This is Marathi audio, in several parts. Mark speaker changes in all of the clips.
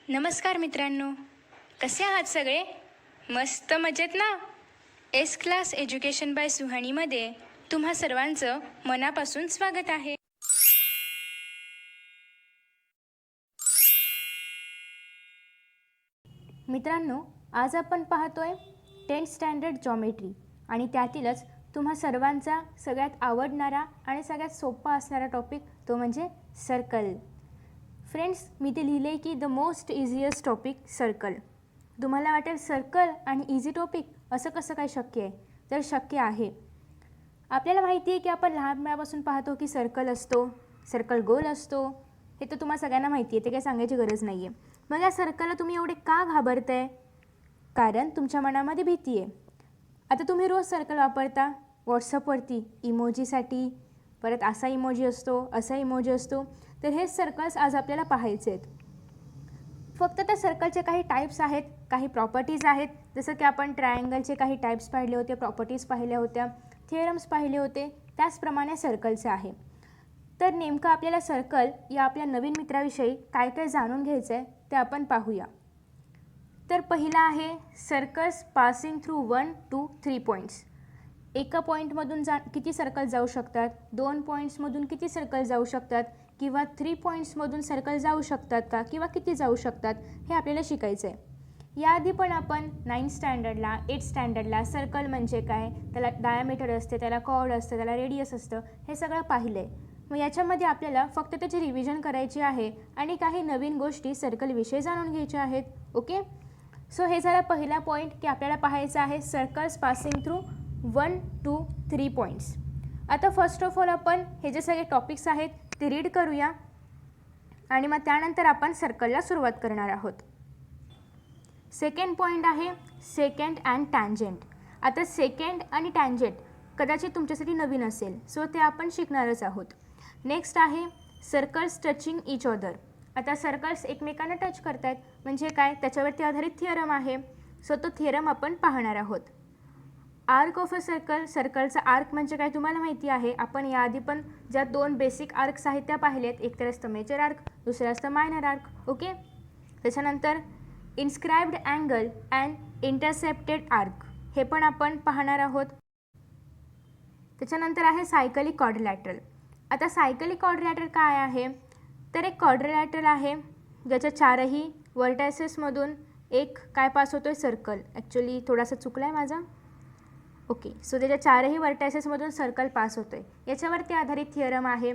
Speaker 1: नमस्कार मित्रांनो, कसे आहात सगळे? मस्त मजेत ना? एस क्लास एज्युकेशन बाय सुहानीमध्ये तुम्हा सर्वांचं मनापासून स्वागत आहे.
Speaker 2: मित्रांनो, आज आपण पाहतोय 10th स्टँडर्ड जॉमेट्री आणि त्यातीलच तुम्हा सर्वांचा सगळ्यात आवडणारा आणि सगळ्यात सोपा असणारा टॉपिक तो म्हणजे सर्कल. फ्रेंड्स, मी ते लिहिले की the most easiest topic circle. तुम्हाला वाटेल सर्कल आणि इझी टॉपिक असं कसं काय शक्य आहे? तर शक्य आहे. आपल्याला माहिती आहे की आपण लहानपणापासून पाहतो की सर्कल असतो, सर्कल गोल असतो. हे तर तुम्हाला सगळ्यांना माहिती आहे, ते काही सांगायची गरज नाही आहे. मग या सर्कलला तुम्ही एवढे का घाबरताय? कारण तुमच्या मनामध्ये भीती आहे. आता तुम्ही रोज सर्कल वापरता व्हॉट्सअपवरती इमोजीसाठी, परत असा इमोजी असतो, असा इमोजी असतो. तर हे सर्कल्स आज आपल्याला पाहायचे आहेत. फक्त त्या सर्कलचे काही टाईप्स आहेत, काही प्रॉपर्टीज आहेत. जसं की आपण ट्रायंगलचे काही टाईप्स पाहिले होते, प्रॉपर्टीज पाहिल्या होत्या, थिअरम्स पाहिले होते, त्याचप्रमाणे सर्कलचं आहे. तर नेमकं आपल्याला सर्कल या आपल्या नवीन मित्राविषयी काय काय जाणून घ्यायचं आहे ते आपण पाहूया. तर पहिला आहे circles passing through 1 to 3 points. एका पॉईंटमधून किती सर्कल जाऊ शकतात, 2 पॉईंट्समधून किती सर्कल जाऊ शकतात, किंवा 3 पॉईंट्समधून सर्कल जाऊ शकतात का, किंवा किती जाऊ शकतात, हे आपल्याला शिकायचं आहे. याआधी पण आपण 9th स्टँडर्डला 8th स्टँडर्डला सर्कल म्हणजे काय, त्याला डायामीटर असते, त्याला कॉर्ड असतं, त्याला रेडियस असतं, हे सगळं पाहिलं आहे. मग याच्यामध्ये आपल्याला फक्त त्याची रिव्हिजन करायची आहे आणि काही नवीन गोष्टी सर्कलविषयी जाणून घ्यायच्या आहेत. ओके, सो हे झालं पहिला पॉईंट की आपल्याला पाहायचं आहे circles passing through 1 to 3 points. आता फर्स्ट ऑफ ऑल आपण हे जे सगळे टॉपिक्स आहेत ते रीड करूया आणि मग त्यानंतर आपण सर्कलला सुरुवात करणार आहोत. सेकंड पॉईंट आहे सेकंड अँड टँजंट. आता सेकंड आणि टँजंट कदाचित तुमच्यासाठी नवीन असेल, सो ते आपण शिकणारच आहोत. नेक्स्ट आहे सर्कल्स टचिंग इच अदर. आता सर्कल्स एकमेकांना टच करत आहेत म्हणजे काय, त्याच्यावरती आधारित थिअरम आहे, सो तो थिअरम आपण पाहणार आहोत. Arc of a circle. सर्कलचा आर्क म्हणजे काय तुम्हाला माहिती आहे. आपण याआधी पण ज्या 2 बेसिक आर्क्स आहेत त्या पाहिलेत, एक तर असतं मेजर आर्क, दुसरं असतं मायनर आर्क. ओके, त्याच्यानंतर inscribed angle and intercepted arc, हे पण आपण पाहणार आहोत. त्याच्यानंतर आहे सायकलिक क्वाड्रिलॅटरल. आता सायकलिक क्वाड्रिलॅटरल काय आहे, तर एक क्वाड्रिलॅटरल आहे ज्याच्या 4ही व्हर्टायसेसमधून एक काय पास होतो आहे, सर्कल. ॲक्च्युली थोडासा चुकला आहे माझा. ओके, सो त्याच्या 4ही व्हर्टायसेसमधून सर्कल पास होतो आहे. याच्यावरती आधारित थिअरम आहे.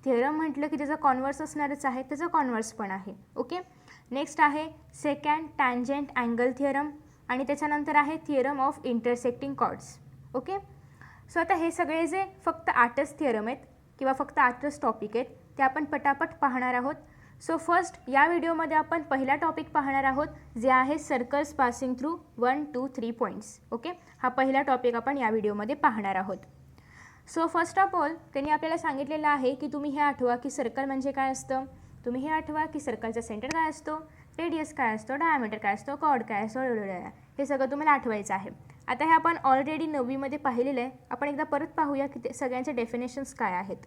Speaker 2: थिअरम म्हटलं की त्याचा कॉन्व्हर्स असणारच आहे, त्याचा कॉन्व्हर्स पण आहे. ओके, नेक्स्ट आहे सेकंड टँजंट अँगल थिअरम आणि त्याच्यानंतर आहे theorem of intersecting chords. Okay, so आता हे सगळे जे फक्त 8च थिअरम आहेत किंवा फक्त 8च टॉपिक आहेत ते आपण पटापट पाहणार आहोत. सो फर्स्ट या व्हिडिओमध्ये आपण पहिला टॉपिक पाहणार आहोत जे आहे circles passing through 1 to 3 points. Okay, हा पहिला टॉपिक आपण या व्हिडिओमध्ये पाहणार आहोत. सो फर्स्ट ऑफ ऑल त्यांनी आपल्याला सांगितलेलं आहे की तुम्ही हे आठवा की सर्कल म्हणजे काय असतं. तुम्ही हे आठवा की सर्कलचा सेंटर काय असतो, रेडियस काय असतो, डायमीटर काय असतो, कॉर्ड काय असतो, हे सगळं तुम्हाला आठवायचं आहे. आता हे आपण ऑलरेडी 9वीमध्ये पाहिलेलं आहे. आपण एकदा परत पाहूया की ते सगळ्यांचे डेफिनेशन्स काय आहेत.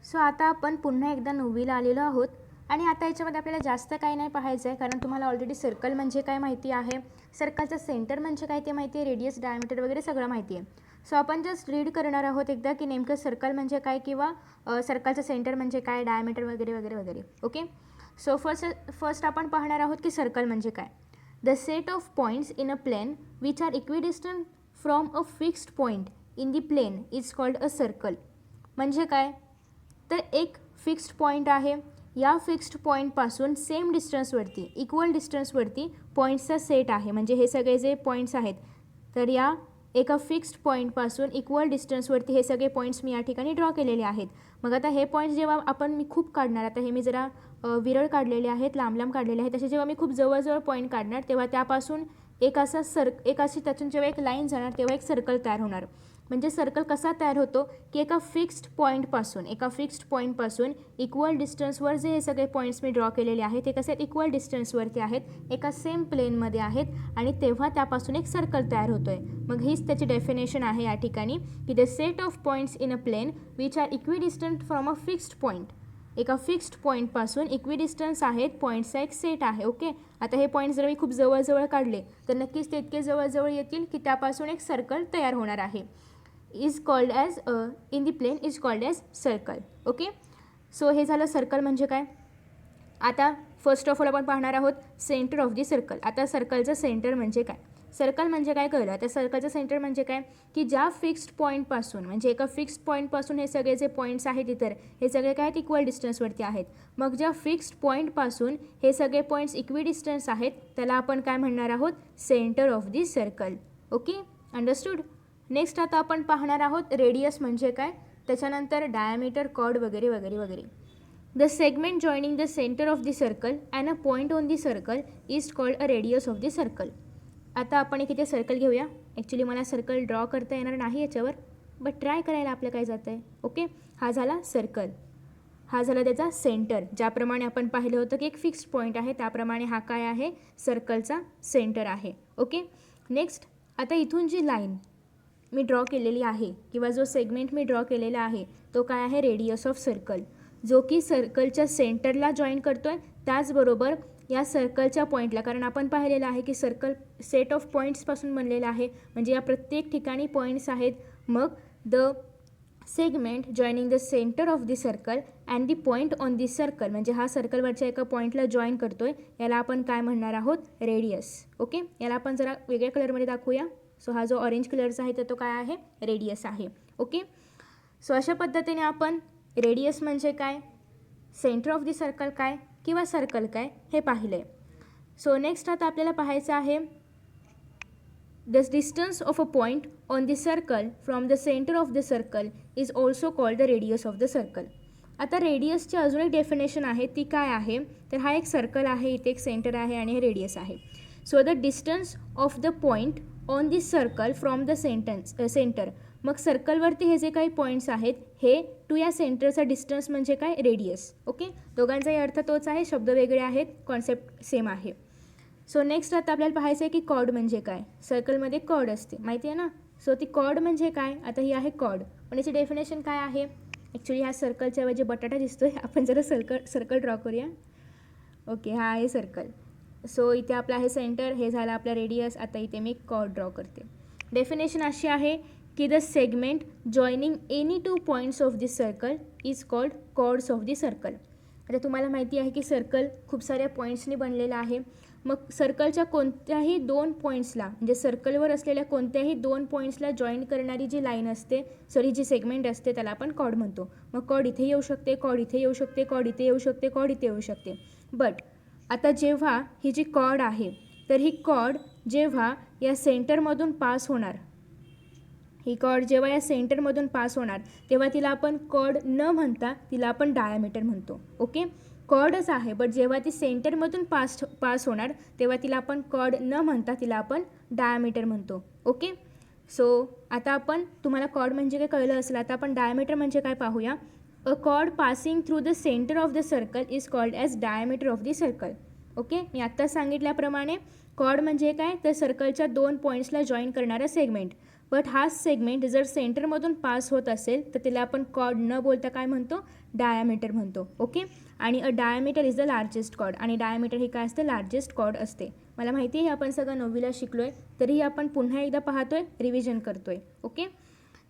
Speaker 2: सो आता आपण पुन्हा एकदा 9वीला आलेलो आहोत आणि आता याच्यामध्ये आपल्याला जास्त काही नाही पाहायचं आहे, कारण तुम्हाला ऑलरेडी सर्कल म्हणजे काय माहिती आहे, सर्कलचं सेंटर म्हणजे काय ते माहिती आहे, रेडियस डायमीटर वगैरे सगळं माहिती आहे. सो आपण जस्ट रीड करणार आहोत एकदा की नेमकं सर्कल म्हणजे काय किंवा सर्कलचं सेंटर म्हणजे काय, डायमीटर वगैरे वगैरे वगैरे. ओके, सो फर्स्ट आपण पाहणार आहोत की सर्कल म्हणजे काय. The set of points in a plane which are equidistant from a fixed point in the plane is called a circle. म्हणजे काय, तर एक फिक्स्ड पॉईंट आहे, या फिक्स्ड पॉईंटपासून सेम डिस्टन्सवरती, इक्वल डिस्टन्सवरती पॉईंट्सचा सेट आहे. म्हणजे हे सगळे जे पॉईंट्स आहेत तर या एका फिक्स्ड पॉईंटपासून इक्वल डिस्टन्सवरती हे सगळे पॉईंट्स मी या ठिकाणी ड्रॉ केलेले आहेत. मग आता हे पॉईंट्स जेव्हा मी खूप काढणार, आता हे मी जरा विरळ काढलेले आहेत, लांब लांब काढलेले आहेत, तसे जेव्हा मी खूप जवळजवळ पॉईंट काढणार तेव्हा त्यापासून एक अशी त्यातून जेव्हा एक लाईन जाणार तेव्हा एक सर्कल तयार होणार. म्हणजे सर्कल कसा तयार होतो की एका फिक्स्ड पॉईंटपासून इक्वल डिस्टन्सवर जे हे सगळे पॉईंट्स मी ड्रॉ केलेले आहेत ते कसे इक्वल डिस्टन्सवरती आहेत, एका सेम प्लेनमध्ये आहेत आणि तेव्हा त्यापासून एक सर्कल तयार होतो आहे. मग हीच त्याची डेफिनेशन आहे या ठिकाणी की the set of points in a plane which are equidistant from a fixed point एका फिक्स्ड पॉईंटपासून इक्विडिस्टन्स आहेत पॉईंट्सचा एक सेट आहे. ओके, आता हे पॉईंट्स जर मी खूप जवळजवळ काढले तर नक्कीच ते इतके जवळजवळ येतील की त्यापासून एक सर्कल तयार होणार आहे. Is called as in the plane is called as circle. Okay, so हे झालं सर्कल म्हणजे काय. आता फर्स्ट ऑफ ऑल आपण पाहणार आहोत सेंटर ऑफ दी सर्कल. आता सर्कलचं सेंटर म्हणजे काय, सर्कल म्हणजे काय कळलं. आता सर्कलचं सेंटर म्हणजे काय की ज्या फिक्स्ड पॉईंटपासून म्हणजे एका फिक्स्ड पॉईंटपासून हे सगळे जे पॉईंट्स आहेत इतर हे सगळे काय आहेत इक्वल डिस्टन्सवरती आहेत. मग ज्या फिक्स्ड पॉईंटपासून हे सगळे पॉईंट्स इक्वी डिस्टन्स आहेत त्याला आपण काय म्हणणार आहोत, centre of the circle. Okay, understood. Next आता आपण पाहणार आहोत रेडियस म्हणजे काय, त्याच्यानंतर डायमीटर, कॉर्ड वगैरे वगैरे वगैरे. The segment joining the centre of the circle and a point on the circle is called a radius of the circle. आता आपण एक इथे सर्कल घेऊया. ॲक्च्युली मला सर्कल ड्रॉ करता येणार नाही याच्यावर, बट ट्राय करायला आपलं काय जातं आहे. ओके, हा झाला सर्कल, हा झाला त्याचा सेंटर. ज्याप्रमाणे आपण पाहिलं होतं की एक फिक्स्ड पॉईंट आहे त्याप्रमाणे हा काय आहे, सर्कलचा सेंटर आहे. ओके, नेक्स्ट आता इथून जी लाईन मी ड्रॉ केलेली आहे किंवा जो सेगमेंट मी ड्रॉ केलेला आहे तो काय आहे, रेडियस ऑफ सर्कल, जो की सर्कलच्या सेंटरला जॉईन करतो आहे. त्याचबरोबर या सर्कलच्या पॉईंटला, कारण आपण पाहिलेलं आहे की सर्कल सेट ऑफ पॉईंट्सपासून बनलेलं आहे म्हणजे या प्रत्येक ठिकाणी पॉईंट्स आहेत. मग the segment joining the centre of the circle and the point on the circle म्हणजे हा सर्कलवरच्या एका पॉईंटला जॉईन करतो आहे, याला आपण काय म्हणणार आहोत, रेडियस. ओके, याला आपण जरा वेगळ्या कलरमध्ये दाखवूया. सो हा जो ऑरेंज कलरचा आहे तर तो काय आहे, रेडियस आहे. ओके, सो अशा पद्धतीने आपण रेडियस म्हणजे काय, सेंटर ऑफ दी सर्कल काय किंवा सर्कल काय हे पाहिलं आहे. सो नेक्स्ट आता आपल्याला पाहायचं आहे the distance of a point on the circle from the centre of the circle is also called the radius of the circle. आता रेडियसची अजून एक डेफिनेशन आहे, ती काय आहे तर हा एक सर्कल आहे, इथे एक सेंटर आहे आणि हे रेडियस आहे. So the distance of the point on the circle from the centre. मग सर्कलवरती हे जे काही पॉईंट्स आहेत हे टू या सेंटरचा डिस्टन्स म्हणजे काय, रेडियस. ओके, दोघांचाही अर्थ तोच आहे, शब्द वेगळे आहेत, कॉन्सेप्ट सेम आहे. सो नेक्स्ट आता आपल्याला पाहायचं आहे की कॉर्ड म्हणजे काय. सर्कलमध्ये कॉर्ड असते माहिती आहे ना. सो ती कॉर्ड म्हणजे काय, आता ही आहे कॉर्ड, पण याची डेफिनेशन काय आहे. ॲक्च्युली ह्या सर्कलच्या ऐवजी बटाटा दिसतो आहे, आपण जरा सर्कल ड्रॉ करूया. ओके, हा आहे सर्कल. सो इथे आपलं आहे सेंटर, हे झालं आपला रेडियस. आता इथे मी कॉर्ड ड्रॉ करते. डेफिनेशन अशी आहे की the segment joining any two points of this circle is called chords of the circle. आता तुम्हाला माहिती आहे की सर्कल खूप साऱ्या पॉईंट्सनी बनलेलं आहे. मग सर्कलच्या कोणत्याही दोन पॉईंट्सला म्हणजे सर्कलवर असलेल्या कोणत्याही दोन पॉईंट्सला जॉईन करणारी जी लाईन असते, सॉरी जी सेगमेंट असते त्याला आपण कॉर्ड म्हणतो. मग कॉर्ड इथे येऊ शकते, कॉर्ड इथे येऊ शकते, कॉर्ड इथे येऊ शकते, कॉर्ड इथे येऊ शकते. बट आता जेव्हा ही जी कॉर्ड आहे तर ही कॉर्ड जेव्हा या सेंटरमधून पास होणार, ही कॉर्ड जेव्हा या सेंटरमधून पास होणार तेव्हा तिला आपण कॉर्ड न म्हणता तिला आपण डायमीटर म्हणतो. ओके, कॉर्डच आहे बट जेव्हा ती सेंटरमधून पास होणार तेव्हा तिला आपण कॉर्ड न म्हणता तिला आपण डायमीटर म्हणतो. ओके, सो आता आपण तुम्हाला कॉर्ड म्हणजे काय कळलं असेल. आता आपण डायमीटर म्हणजे काय पाहूया. A chord passing through the centre of the circle is called as diameter of the circle. Okay, मी आत्ता सांगितल्याप्रमाणे कॉर्ड म्हणजे काय तर सर्कलच्या दोन पॉईंट्सला जॉईन करणारा सेगमेंट. बट हा सेगमेंट जर सेंटरमधून पास होत असेल तर तिला आपण कॉर्ड न बोलता काय म्हणतो, डायमीटर म्हणतो. ओके, आणि a diameter is the largest chord, आणि डायमीटर ही काय असते, लार्जेस्ट कॉर्ड असते. मला माहिती आहे आपण सगळं 9वीला शिकलो आहे, तरीही आपण पुन्हा एकदा पाहतो आहे, रिव्हिजन करतो आहे. ओके,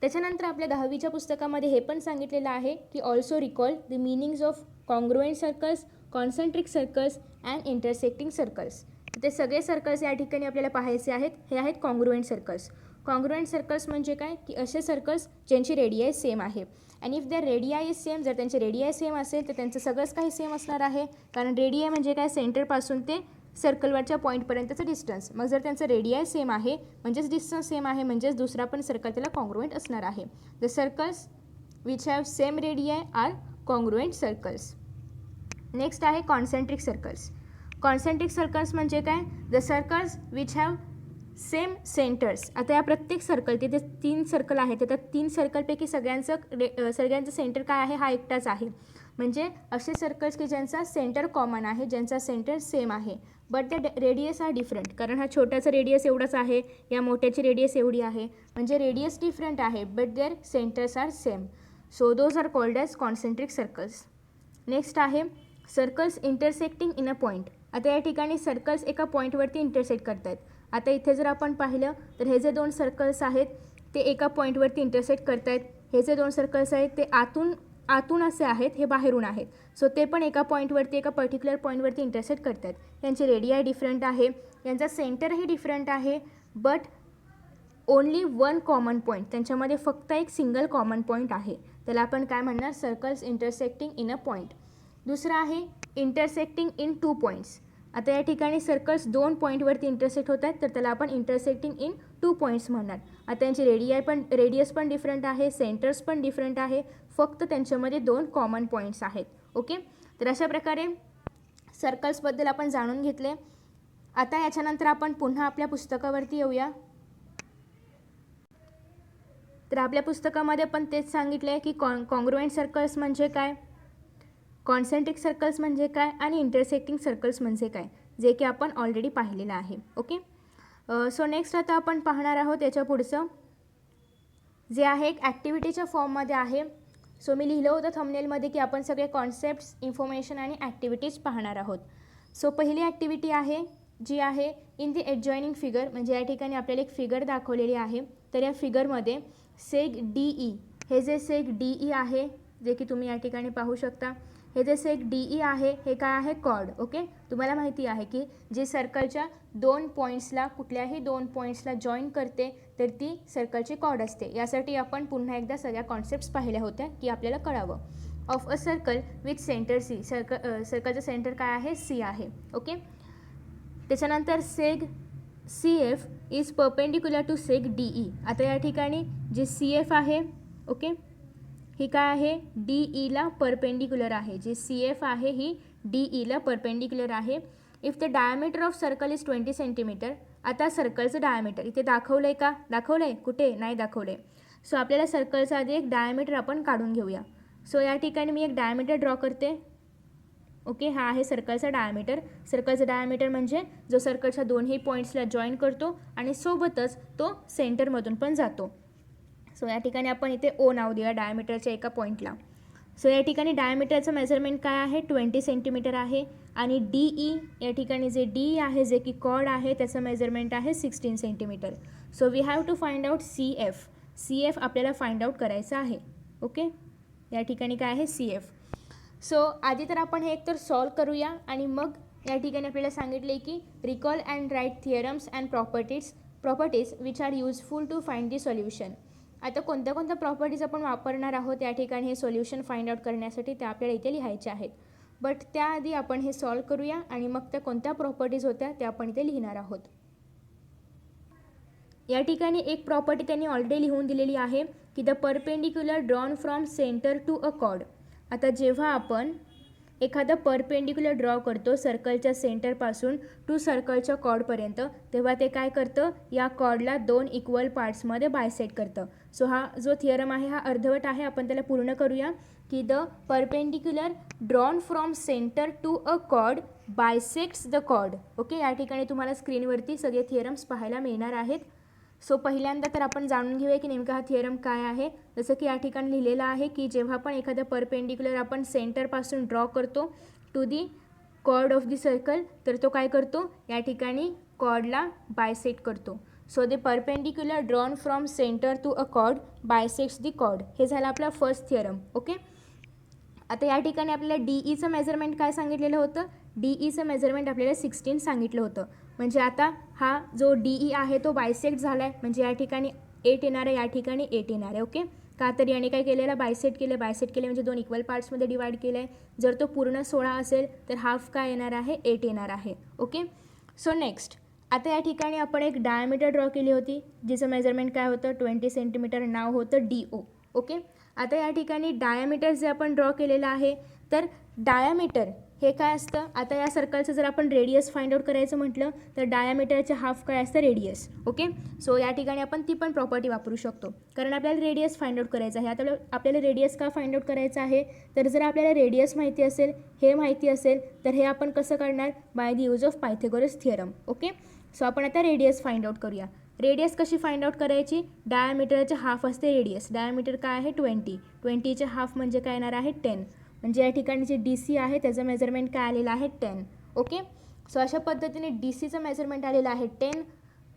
Speaker 2: त्याच्यानंतर आपल्या 10वीच्या पुस्तकामध्ये हे पण सांगितलेलं आहे की also recall the meanings of congruent circles, concentric circles and intersecting circles. ते सगळे सर्कल्स या ठिकाणी आपल्याला पाहायचे आहेत. हे आहेत कॉन्ग्रुएंट सर्कल्स. कॉन्ग्रुएंट सर्कल्स म्हणजे काय की असे सर्कल्स ज्यांची रेडियाई सेम आहे. आणि if the radii is same, जर त्यांची रेडियाई सेम असेल तर त्यांचं सगळंच काही सेम असणार आहे. कारण रेडियाई म्हणजे काय, सेंटरपासून ते सर्कलवरच्या पॉईंटपर्यंतचं डिस्टन्स. मग जर त्यांचं रेडियाई सेम आहे म्हणजेच डिस्टन्स सेम आहे म्हणजेच दुसरा पण सर्कल त्याला कॉन्ग्रुएंट असणार आहे. The circles which have same radii are congruent circles. Next आहे कॉन्सेंट्रिक सर्कल्स. कॉन्सेंट्रिक सर्कल्स म्हणजे काय, the circles which have same centres. आता या प्रत्येक सर्कल, तिथे 3 सर्कल आहेत, त्या 3 सर्कलपैकी सगळ्यांचं सेंटर काय आहे, हा एकटाच आहे. म्हणजे असे सर्कल्स की ज्यांचा सेंटर कॉमन आहे, ज्यांचा सेंटर सेम आहे, but the radius are different. कारण हा छोट्याचा रेडियस एवढाच आहे, या मोठ्याची रेडियस एवढी आहे, म्हणजे रेडियस डिफरंट आहे but their centres are same. So those are called as concentric circles. Next आहे circles intersecting in a point. आता या ठिकाणी सर्कल्स एका पॉईंटवरती इंटरसेक्ट करत आहेत. आता इथे जर आपण पाहिलं तर हे जे 2 सर्कल्स आहेत ते एका पॉईंटवरती इंटरसेक्ट करत आहेत. हे जे 2 सर्कल्स आहेत ते आतून असे आहेत, हे बाहेरून आहेत. सो ते पण एका पॉईंटवरती एका पर्टिक्युलर पॉईंटवरती इंटरसेक्ट करत आहेत. यांची रेडियाय डिफरंट आहे, यांचा सेंटरही डिफरंट आहे, but only one common point, त्यांच्यामध्ये फक्त एक सिंगल कॉमन पॉईंट आहे. त्याला आपण काय म्हणणार? Circles intersecting in a point. दुसरं आहे इंटरसेक्टिंग इन 2 पॉईंट्स. आता या ठिकाणी सर्कल्स 2 पॉईंटवरती इंटरसेक्ट होत आहेत, तर त्याला आपण इंटरसेक्टिंग इन 2 पॉईंट्स म्हणणार. आता यांची रेडियस पण डिफरंट आहे, सेंटर्स पण डिफरंट आहे, फक्त त्यांच्यामध्ये 2 कॉमन पॉईंट्स आहेत. ओके, तर अशा प्रकारे सर्कल्सबद्दल आपण जाणून घेतले. आता याच्यानंतर आपण पुन्हा आपल्या पुस्तकावरती येऊया. तर आपल्या पुस्तकामध्ये पण तेच सांगितलं आहे की कॉन्ग्रुएंट सर्कल्स म्हणजे काय, कॉन्सेंट्रिक सर्कल्स म्हणजे काय आणि इंटरसेक्टिंग सर्कल्स म्हणजे काय, जे की आपण ऑलरेडी पाहिलेलं आहे. ओके, सो नेक्स्ट आता आपण पाहणार आहोत याच्या पुढचं जे आहे एक ॲक्टिव्हिटीच्या फॉर्ममध्ये आहे. सो मी लिहिलं होतं थंबनेलमध्ये की आपण सगळे कॉन्सेप्ट्स, इन्फॉर्मेशन आणि ॲक्टिव्हिटीज पाहणार आहोत. सो पहिली ॲक्टिव्हिटी आहे जी आहे इन दी एडजॉइनिंग फिगर, म्हणजे या ठिकाणी आपल्याला एक फिगर दाखवलेली आहे. तर या फिगरमध्ये सेग DE, हे जे सेग DE आहे जे की तुम्ही या ठिकाणी पाहू शकता, हे जे सेग DE आहे हे काय आहे? कॉर्ड. ओके, तुम्हाला माहिती आहे की जे सर्कलच्या 2 पॉईंट्सला, कुठल्याही 2 पॉईंट्सला जॉईन करते तर ती सर्कलची कॉर्ड असते. यासाठी आपण पुन्हा एकदा सगळ्या कॉन्सेप्ट्स पाहिल्या होत्या की आपल्याला कळावं. Of a circle with centre C, सर्कलचं सेंटर काय आहे? C आहे. ओके, त्याच्यानंतर seg CF is perpendicular to seg DE. आता या ठिकाणी जे CF आहे, ओके, ही काय आहे? DEला परपेंडिक्युलर आहे. जे CF आहे ही DEला परपेंडिक्युलर आहे. If the diameter of circle is 20 centimetre. आता सर्कलचं डायमीटर इथे दाखवलं आहे का? दाखवलं आहे? कुठे? नाही दाखवलं आहे. सो आपल्याला सर्कलचा आधी एक डायमीटर आपण काढून घेऊया. सो या ठिकाणी मी एक डायमीटर ड्रॉ करते. ओके, हा आहे सर्कलचा डायमीटर. सर्कलचा डायमीटर म्हणजे जो सर्कलच्या दोन्ही पॉईंट्सला जॉईन करतो आणि सोबतच तो सेंटरमधून पण जातो. सो या ठिकाणी आपण इथे O नाव देऊया डायमीटरच्या एका पॉईंटला. सो या ठिकाणी डायमीटरचं मेजरमेंट काय आहे? 20 सेंटीमीटर आहे. आणि DE, या ठिकाणी जे DE आहे जे की कॉर्ड आहे त्याचं मेजरमेंट आहे 16 centimetre. So we have to find out CF आपल्याला फाइंड आउट करायचं आहे. ओके, या ठिकाणी काय आहे? CF. सो आधी तर आपण हे एकतर सॉल्व करूया आणि मग या ठिकाणी आपल्याला सांगितले की recall and write theorems and properties which are useful to find the solution. आता कोणत्या कोणत्या प्रॉपर्टीज आपण वापरणार आहोत या ठिकाणी हे सोल्युशन फाइंड आउट करण्यासाठी ते आपल्याला इथे लिहायचे आहेत. बट त्याआधी आपण हे सॉल्व करूया आणि मग त्या कोणत्या प्रॉपर्टीज होत्या त्या आपण इथे लिहिणार आहोत. या ठिकाणी एक प्रॉपर्टी त्यांनी ऑलरेडी लिहून दिलेली आहे की the perpendicular drawn from centre to a chord. आता जेव्हा आपण एखादं परपेंडिक्युलर ड्रॉ करतो सर्कलच्या सेंटरपासून टू सर्कलच्या कॉर्डपर्यंत, तेव्हा ते काय करतं? या कॉर्डला 2 इक्वल पार्ट्समध्ये बायसेक्ट करतं. सो हा जो थिअरम आहे हा अर्धवट आहे, आपण त्याला पूर्ण करूया की the perpendicular drawn from centre to a chord bisects the chord. Okay, या ठिकाणी तुम्हाला स्क्रीनवरती सगळे थिअरम्स पाहायला मिळणार आहेत. सो पहिल्यांदा तर आपण जाणून घेऊया की नेमका हा थिअरम काय आहे. जसं की या ठिकाणी लिहिलेलं आहे की जेव्हा पण एखादा परपेंडिक्युलर आपण सेंटरपासून ड्रॉ करतो to the chord of the circle, तर तो काय करतो? या ठिकाणी कॉर्डला बायसेक्ट करतो. So the perpendicular drawn from centre to a chord bisects the chord. हे झालं आपला फर्स्ट थिअरम. ओके, आता या ठिकाणी आपल्याला DEचं मेजरमेंट काय सांगितलेलं होतं? DEचं मेजरमेंट आपल्याला 16 सांगितलं होतं. म्हणजे आता हा जो DE आहे तो बायसेक्ट झाला आहे, म्हणजे या ठिकाणी 8 येणार आहे, या ठिकाणी 8 येणार आहे. ओके, का तर याने काय केलेलं? बायसेक्ट केले म्हणजे 2 इक्वल पार्ट्समध्ये डिवाइड केलं आहे. जर तो पूर्ण 16 असेल तर हाफ काय येणार आहे? 8 येणार आहे. ओके, सो नेक्स्ट आता या ठिकाणी आपण एक डायमीटर ड्रॉ केली होती जिचं मेजरमेंट काय होतं? 20 सेंटीमीटर. नाव होतं DO. ओके, आता या ठिकाणी डायमीटर जे आपण ड्रॉ केलेलं आहे तर डायमीटर हे काय असतं? आता या सर्कलचं जर आपण रेडियस फाइंड आउट करायचं म्हटलं तर डायमीटरचे हाफ काय असतं? रेडियस. ओके, सो या ठिकाणी आपण ती पण प्रॉपर्टी वापरू शकतो कारण आपल्याला रेडियस फाइंड आउट करायचं आहे. आता आपल्याला रेडियस का फाइंड आउट करायचं आहे? तर जर आपल्याला रेडियस माहिती असेल, हे माहिती असेल, तर हे आपण कसं करणार? By the use of Pythagoras theorem. Okay, so आपण आता रेडियस फाइंड आउट करूया. रेडियस कशी फाइंड आउट करायची? डायमीटरचे हाफ असते रेडियस. डायमीटर काय आहे? 20. 20चे हाफ म्हणजे काय येणार आहे? 10. म्हणजे या ठिकाणी जे डी सी आहे त्याचं मेजरमेंट काय आलेलं आहे 10. ओके, सो अशा पद्धतीने डी सीचं मेजरमेंट आलेलं आहे 10.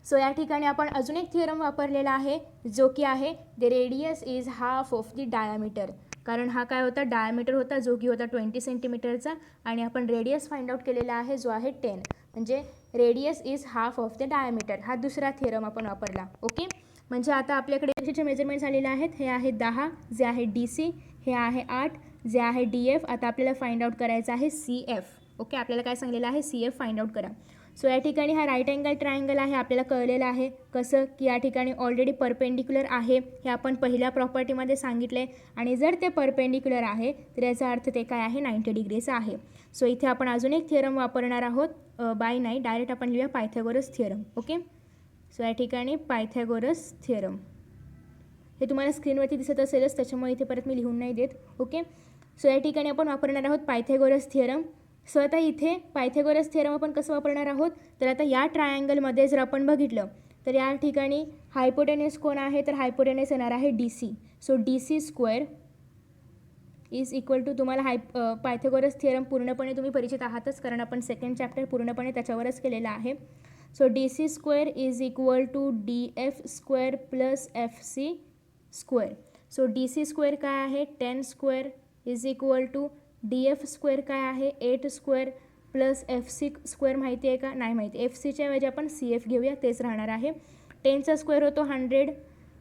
Speaker 2: सो या ठिकाणी आपण अजून एक थिअरम वापरलेला आहे जो की आहे the radius is half of the diameter. कारण हा काय होता, डायामीटर होता जो की होता 20 सेंटीमीटरचा आणि आपण रेडियस फाइंड आउट केलेला आहे जो आहे 10. म्हणजे radius is half of the diameter हा दुसरा थिअरम आपण वापरला. ओके, म्हणजे आता आपल्याकडे रेडियसचे मेजरमेंट्स आलेले आहेत. हे आहे 10 जे आहे डी सी, हे आहे 8 जे आहे डी एफ. आता आपल्याला फाइंड आउट करायचं आहे सी एफ. ओके, आपल्याला काय सांगलेलं आहे, सी एफ फाइंड आउट करा. सो या ठिकाणी हा राईट अँगल ट्रायंगल आहे आपल्याला कळलेलं आहे. कसं की या ठिकाणी ऑलरेडी परपेंडिक्युलर आहे हे आपण पहिल्या प्रॉपर्टीमध्ये सांगितलं आहे आणि जर ते परपेंडिक्युलर आहे तर याचा अर्थ ते काय आहे, 90 डिग्रीचं आहे. सो इथे आपण अजून एक थिअरम वापरणार आहोत. बाय नाही, डायरेक्ट आपण लिहूया पायथागोरस थिअरम. ओके, सो या ठिकाणी पायथागोरस थिअरम हे तुम्हाला स्क्रीनवरती दिसत असेलच, त्याच्यामुळे इथे परत मी लिहून नाही देत. ओके, सो या ठिकाणी आपण वापरणार आहोत पायथागोरस थिअरम. सो आता इथे पायथागोरस थिअरम आपण कसं वापरणार आहोत, तर आता या ट्रायंगलमध्ये जर आपण बघितलं तर या ठिकाणी हायपोटेनस कोण आहे, तर हायपोटेनस येणार आहे D C. So D C square is equal to, तुम्हाला पायथागोरस थिअरम पूर्णपणे तुम्ही परिचित आहातच कारण आपण सेकंड चॅप्टर पूर्णपणे त्याच्यावरच केलेला आहे. So D C square is equal to D F square plus F C square. So D C square काय आहे, 10 square is equal to D F square काय आहे, 8 square plus F C square माहिती आहे का, नाही माहिती. एफ सीच्या ऐवजी आपण सी एफ घेऊया, तेच राहणार आहे. 10चा स्क्वेअर होतो 100,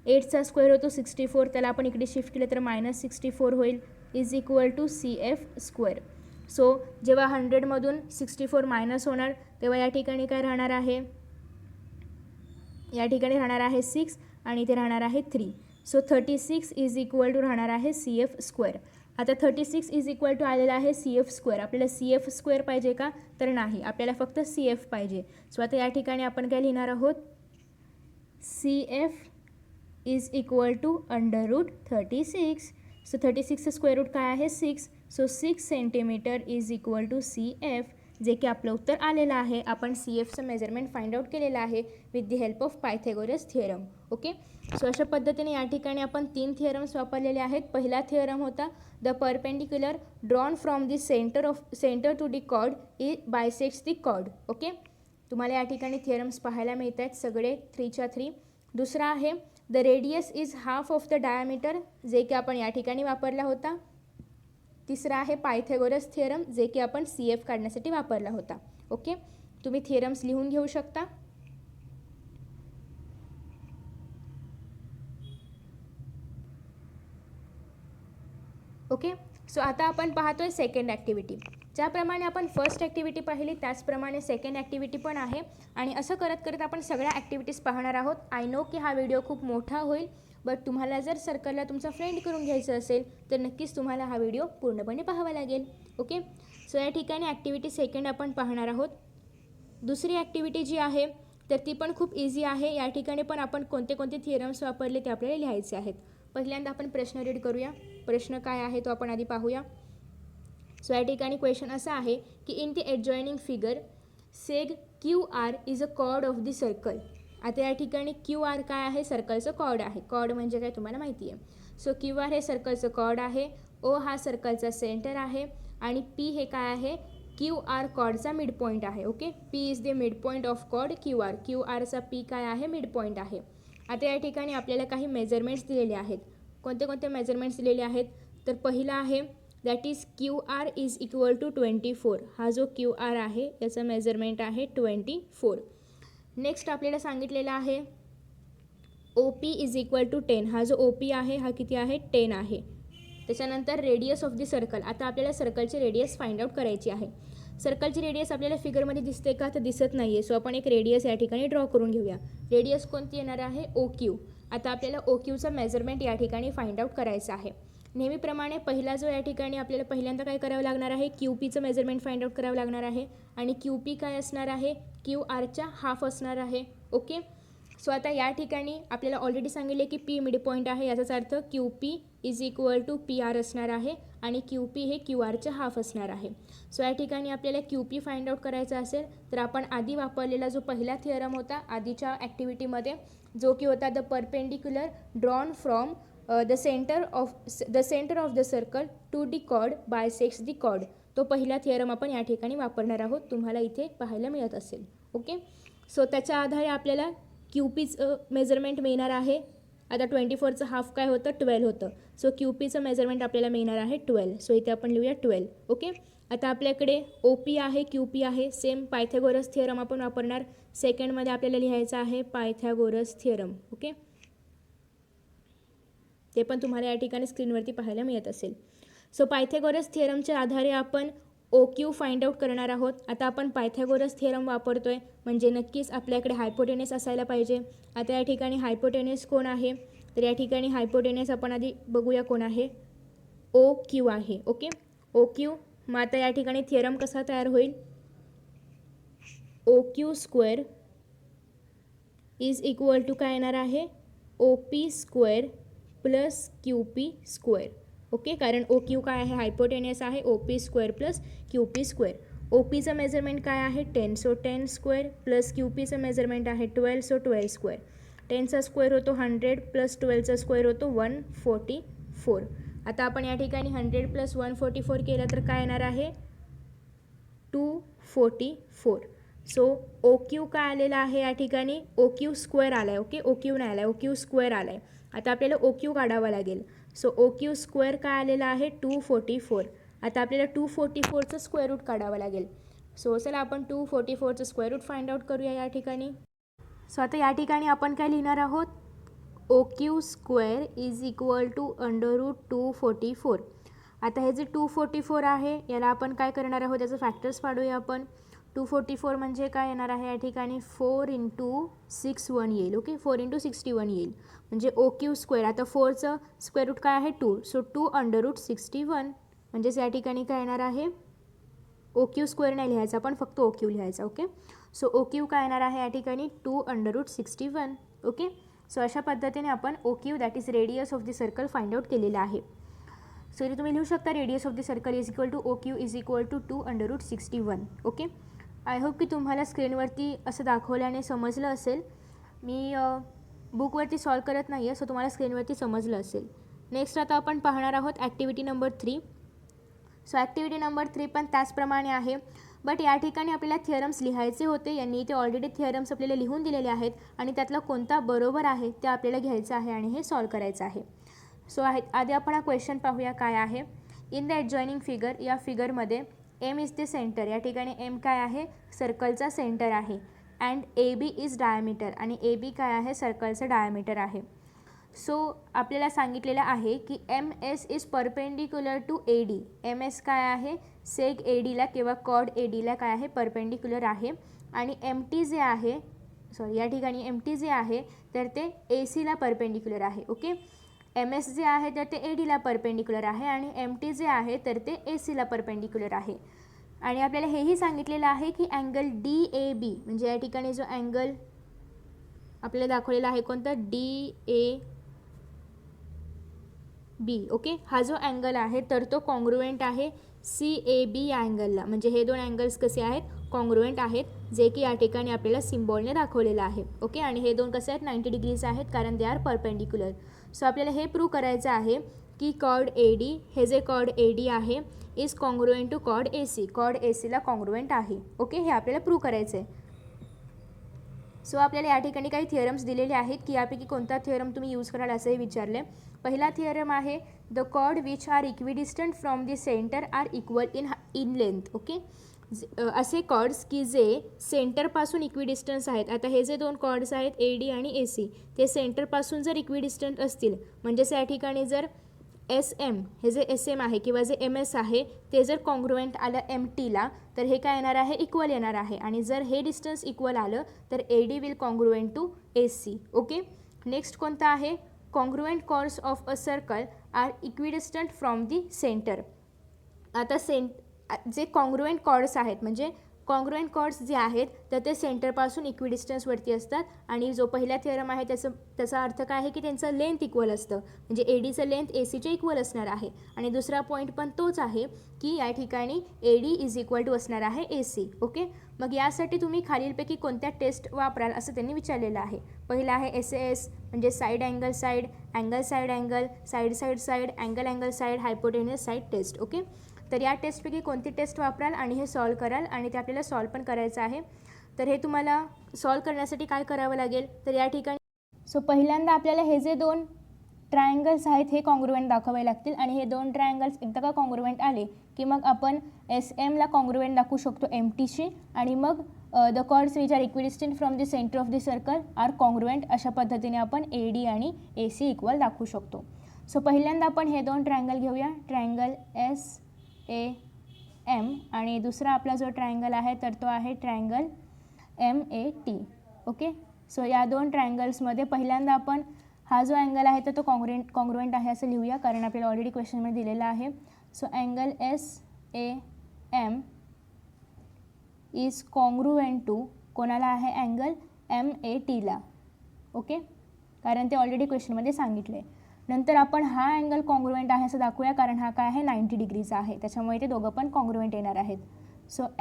Speaker 2: 8चा स्क्वेअर होतो 64, त्याला आपण इकडे शिफ्ट केलं तर -64 होईल, is equal to C F square. So जेव्हा 100मधून 64 मायनस होणार तेव्हा या ठिकाणी काय राहणार आहे, या ठिकाणी राहणार आहे 6 आणि इथे राहणार आहे 3. सो 36 इज इक्वल टू राहणार आहे सी एफ स्क्वेअर. आता 36 इज इक्वल टू आलेला आहे सी एफ स्क्वेअर. आपल्याला सी एफ स्क्वेअर पाहिजे का, तर नाही, आपल्याला फक्त सी एफ पाहिजे. सो आता या ठिकाणी आपण काय लिहिणार आहोत, C F is equal to √36. So 36चं स्क्वेअर रूट काय आहे 6. So 6 centimetre is equal to C F, जे की आपलं उत्तर आलेलं आहे. आपण सी एफचं मेजरमेंट फाइंड आउट केलेलं आहे with the help of Pythagoras theorem. Okay, so अशा पद्धतीने या ठिकाणी आपण 3 थिअरम्स वापरलेले आहेत. पहिला थिअरम होता the perpendicular drawn from the centre to the chord it bisects the chord. Okay, तुम्हाला या ठिकाणी थिअरम्स पाहायला मिळत आहेत सगळे 3च्या 3. दुसरा आहे the radius is half of the diameter, जे की आपण या ठिकाणी वापरला होता. तिसरा आहे पायथागोरस थिअरम, जे की आपण सी एफ काढण्यासाठी वापरला होता. ओके, तुम्ही थिअरम्स लिहून घेऊ शकता. ओके, सो आता आपण पाहतोय सेकंड ॲक्टिव्हिटी. ज्याप्रमाणे आपण फर्स्ट ॲक्टिव्हिटी पाहिली त्याचप्रमाणे सेकंड ॲक्टिव्हिटी पण आहे आणि असं करत करत आपण सगळ्या ॲक्टिव्हिटीज पाहणार आहोत. आय नो की हा व्हिडिओ खूप मोठा होईल, बट तुम्हाला जर सर्कलला तुमचा फ्रेंड करून घ्यायचं असेल तर नक्कीच तुम्हाला हा व्हिडिओ पूर्णपणे पाहावा लागेल. ओके, सो या ठिकाणी ॲक्टिव्हिटी सेकंड आपण पाहणार आहोत. दुसरी ॲक्टिव्हिटी जी आहे तर ती पण खूप इझी आहे. या ठिकाणी पण आपण कोणते कोणते थिअरम्स वापरले ते आपल्याला लिहायचे आहेत. पहिल्यांदा आपण प्रश्न रीड करूया. प्रश्न काय आहे तो आपण आधी पाहूया. सो या ठिकाणी क्वेश्चन असा आहे की in the adjoining figure seg Q R is a chord of the circle. आता या ठिकाणी क्यू आर काय आहे, सर्कलचं कॉर्ड आहे. कॉर्ड म्हणजे काय तुम्हाला माहिती आहे. सो क्यू आर हे सर्कलचं कॉर्ड आहे, ओ हा सर्कलचा सेंटर आहे आणि पी हे काय आहे, क्यू आर कॉर्डचा मिड पॉईंट आहे. Okay, P is the mid point of chord Q R. Q आरचा पी काय आहे, मिड पॉईंट आहे. आता या ठिकाणी आपल्याला काही मेजरमेंट्स दिलेले आहेत. कोणते कोणते मेजरमेंट्स दिलेले आहेत, तर पहिला आहे that is Q R is equal to 24. हा जो क्यू आर आहे याचं मेजरमेंट आहे 24. नेक्स्ट आपल्याला सांगितलेलं आहे O P is equal to 10. हा जो ओ पी आहे हा किती आहे, 10 आहे. त्याच्यानंतर रेडियस ऑफ द सर्कल. आता आपल्याला सर्कलची रेडियस फाइंड आउट करायची आहे. सर्कलची रेडियस आपल्याला फिगरमध्ये दिसते का, तर दिसत नाही आहे. सो आपण एक रेडियस या ठिकाणी ड्रॉ करून घेऊया. रेडियस कोणती येणार आहे, ओ क्यू. आता आपल्याला ओ क्यूचं मेजरमेंट या ठिकाणी फाइंड आउट करायचं आहे. नेहमीप्रमाणे पहिला जो या ठिकाणी आपल्याला पहिल्यांदा काय करावं लागणार आहे, क्यू पीचं मेजरमेंट फाइंड आउट करावं लागणार आहे आणि क्यू पी काय असणार आहे, क्यू आरच्या हाफ असणार आहे. ओके, सो आता या ठिकाणी आपल्याला ऑलरेडी सांगितले की पी मिड पॉईंट आहे, याचाच अर्थ Q P is equal to P R असणार आहे आणि क्यू पी हे क्यू आरच्या हाफ असणार आहे. सो या ठिकाणी आपल्याला क्यू पी फाइंड आउट करायचा असेल तर आपण आधी वापरलेला जो पहिला थिअरम होता आधीच्या ॲक्टिव्हिटीमध्ये, जो की होता the perpendicular drawn from the centre of the circle to the chord bisects the chord. तो पहिला थिअरम आपण या ठिकाणी वापरणार आहोत, तुम्हाला इथे पाहायला मिळत असेल. ओके, सो त्याच्या आधारे आपल्याला क्यूपीचं मेजरमेंट मिळणार आहे. आता 24चं हाफ काय होतं, 12 होतं. सो क्यूपीचं मेजरमेंट आपल्याला मिळणार आहे 12. सो इथे आपण लिहूया 12. ओके, आता आपल्याकडे ओपी आहे, क्यूपी आहे. सेम पायथागोरस थिअरम आपण वापरणार. सेकंडमध्ये आपल्याला लिहायचं आहे पायथागोरस थिअरम. ओके, ते पण तुम्हाला या ठिकाणी स्क्रीनवरती पाहायला मिळत असेल. सो पायथागोरस थिअरमच्या आधारे आपण ओ क्यू फाइंड आउट करणार आहोत. आता आपण पायथागोरस थिअरम वापरतोय म्हणजे नक्कीच आपल्याकडे हायपोटेनस असायला पाहिजे. आता या ठिकाणी हायपोटेनस कोण आहे, तर या ठिकाणी हायपोटेनस आपण आधी बघूया कोण आहे, ओ क्यू आहे. Okay, O Q. मग आता या ठिकाणी थिअरम कसा तयार होईल, O Q square is equal to काय येणार आहे, O P square plus Q P square. Okay, कारण ओ क्यू काय आहे, हायपोटेनियस आहे. O P square plus Q P square. O पीचं मेजरमेंट काय आहे 10, सो 10 स्क्वेअर प्लस क्यू पीचं मेजरमेंट आहे 12, सो 12 स्क्वेअर. 10चा स्क्वेअर होतो 100 प्लस 12चा स्क्वेअर होतो 144. आता आपण या ठिकाणी 100 प्लस 144 केलं तर काय येणार आहे 244. सो ओ क्यू काय आलेला आहे या ठिकाणी, ओ क्यू स्क्वेअर आला आहे. ओके, ओ क्यू नाही आला आहे, ओ क्यू स्क्वेअर आला आहे. आता आपल्याला ओ क्यू काढावा लागेल. सो ओ क्यू स्क्वेअर काय आलेला आहे 244. आता आपल्याला 244चं स्क्वेअर रूट काढावं लागेल. सो चला आपण 244चं स्क्वेअर रूट फाइंड आउट करूया या ठिकाणी. सो आता या ठिकाणी आपण काय लिहिणार आहोत, O Q square is equal to under root 244. आता हे जे 244 आहे याला आपण काय करणार आहोत, त्याचं फॅक्टर्स पाडूया आपण. 244 म्हणजे काय येणार आहे या ठिकाणी 4 × 61 येईल. ओके, 4 × 61 येईल म्हणजे ओ क्यू स्क्वेअर. आता 4चं स्क्वेअर रूट काय आहे 2, सो 2 अंडर रूट 61 म्हणजेच या ठिकाणी काय येणार आहे, ओ क्यू स्क्वेअर नाही लिहायचा आपण, फक्त ओ क्यू लिहायचा. ओके, सो ओ क्यू काय येणार आहे या ठिकाणी 2 अंडर रूट 61. ओके, सो अशा पद्धतीने आपण O Q that is radius of the circle find out केलेला आहे. सो इथे तुम्ही लिहू शकता radius of the circle is equal to O Q is equal to 2 under root 61. Okay, I hope की तुम्हाला स्क्रीनवरती असं दाखवल्याने समजलं असेल. मी बुकवरती सॉल्व करत नाही आहे, सो तुम्हाला स्क्रीनवरती समजलं असेल. नेक्स्ट आता आपण पाहणार आहोत activity number 3. So activity number 3 पण त्याचप्रमाणे आहे, बट या ठिकाणी आपल्याला थिअरम्स लिहायचे होते. यांनी इथे ऑलरेडी थिअरम्स आपल्याला लिहून दिलेले आहेत आणि त्यातला कोणता बरोबर आहे ते आपल्याला घ्यायचं आहे आणि हे सॉल्व करायचं आहे. सो आधी आपण हा क्वेश्चन पाहूया काय आहे. इन द ॲडजॉइनिंग फिगर, या फिगरमध्ये एम इज द सेंटर, या ठिकाणी एम काय आहे, सर्कलचा सेंटर आहे. And A B is diameter, आणि ए बी काय आहे, सर्कलचं डायमीटर आहे. सो आपल्याला सांगितलेलं आहे की M S is perpendicular to A D. M S काय आहे, सेग ए डीला किंवा कॉड ए डीला काय आहे, परपेंडिक्युलर आहे. आणि एम टी जे आहे, सॉरी या ठिकाणी एम टी जे आहे तर ते ए सीला परपेंडिक्युलर आहे. ओके, एम एस जे आहे तर ते ए डीला परपेंडिक्युलर आहे आणि एम टी जे आहे तर ते ए सीला परपेंडिक्युलर आहे. आणि आपल्याला हेही सांगितलेलं आहे की अँगल डी ए बी, म्हणजे या ठिकाणी जो अँगल आपल्याला दाखवलेला आहे कोणता, डी ए बी. ओके, हा जो अँगल आहे तर तो कॉन्ग्रुएंट आहे सी ए बी या अँगलला. म्हणजे हे दोन अँगल्स कसे आहेत, कॉन्ग्रुएंट आहेत, जे की या ठिकाणी आपल्याला सिम्बॉलने दाखवलेलं आहे. ओके, आणि हे दोन कसे आहेत 90 डिग्रीज आहेत कारण दे आर परपेंडिक्युलर. सो आपल्याला हे प्रूव्ह करायचं आहे की कॉर्ड ए डी, हे जे कॉर्ड ए डी आहे is congruent to chord A C, chord A सीला कॉन्ग्रुएंट आहे. ओके, हे आपल्याला प्रूव्ह करायचं आहे. सो आपल्याला या ठिकाणी काही थिअरम्स दिलेले आहेत की यापैकी कोणता थिअरम तुम्ही यूज कराल असंही विचारले. पहिला थिअरम आहे the chord which are equidistant from the centre are equal in length. Okay, असे कॉर्ड्स की जे सेंटरपासून इक्विडिस्टन्स आहेत. आता हे जे दोन कॉर्ड्स आहेत ए डी आणि ए सी, ते सेंटरपासून जर इक्विडिस्टंट असतील, म्हणजेच या ठिकाणी जर एस एम, हे जे एस एम आहे किंवा जे एम एस आहे ते जर कॉन्ग्रुएंट आलं एम टीला तर हे काय येणार आहे, इक्वल येणार आहे. आणि जर हे डिस्टन्स इक्वल आलं तर A D will congruent to A C. Okay, next कोणता आहे, congruent chords of a circle are equidistant from the centre. आता जे कॉन्ग्रुएंट कॉर्ड्स आहेत म्हणजे कॉन्ग्रुएंट कॉर्ड्स जे आहेत तर ते सेंटरपासून इक्विडिस्टन्सवरती असतात आणि जो पहिला थिअरम आहे त्याचा अर्थ काय आहे की त्यांचं लेंथ इक्वल असतं, म्हणजे ए डीचं लेंथ ए सीच्या इक्वल असणार आहे. आणि दुसरा पॉईंट पण तोच आहे की या ठिकाणी A D is equal to असणार आहे ए सी. ओके, मग यासाठी तुम्ही खालीलपैकी कोणत्या टेस्ट वापराल असं त्यांनी विचारलेलं आहे. पहिला आहे SAS म्हणजे side angle side, angle side angle, side side side, angle angle side, hypotenuse side test. Okay, तर या टेस्टपैकी कोणती टेस्ट वापराल आणि हे सॉल्व कराल आणि ते आपल्याला सॉल्व पण करायचं आहे. तर हे तुम्हाला सॉल्व करण्यासाठी काय करावं लागेल तर या ठिकाणी पहिल्यांदा आपल्याला हे जे दोन ट्रायंगल्स आहेत हे कॉन्ग्रुएंट दाखवावे लागतील आणि हे दोन ट्रायंगल्स एकदा का कॉन्ग्रुएंट आले की मग आपण SM कॉन्ग्रुएंट दाखवू शकतो MTशी आणि मग the chords which are equidistant from the centre of the circle are congruent, अशा पद्धतीने आपण AD आणि AC इक्वल दाखवू शकतो. पहिल्यांदा आपण हे दोन ट्रायंगल घेऊया, ट्रायंगल SAM आणि दुसरा आपला जो ट्रायंगल आहे तर तो आहे ट्रायंगल MAT. ओके, या दोन ट्रायंगल्समध्ये पहिल्यांदा आपण हा जो अँगल आहे तर तो कॉन्ग्रुएंट आहे असं लिहूया, कारण आपल्याला ऑलरेडी क्वेश्चनमध्ये दिलेला आहे. Angle SAM is congruent to कोणाला आहे, अँगल MATला. ओके, कारण ते ऑलरेडी क्वेश्चनमध्ये सांगितले. नंतर आपण हा अँगल कॉन्ग्रुएंट आहे असं दाखवूया, कारण हा काय आहे 90 डिग्रीचा आहे, त्याच्यामुळे ते दोघं पण कॉन्ग्रुएंट येणार आहेत.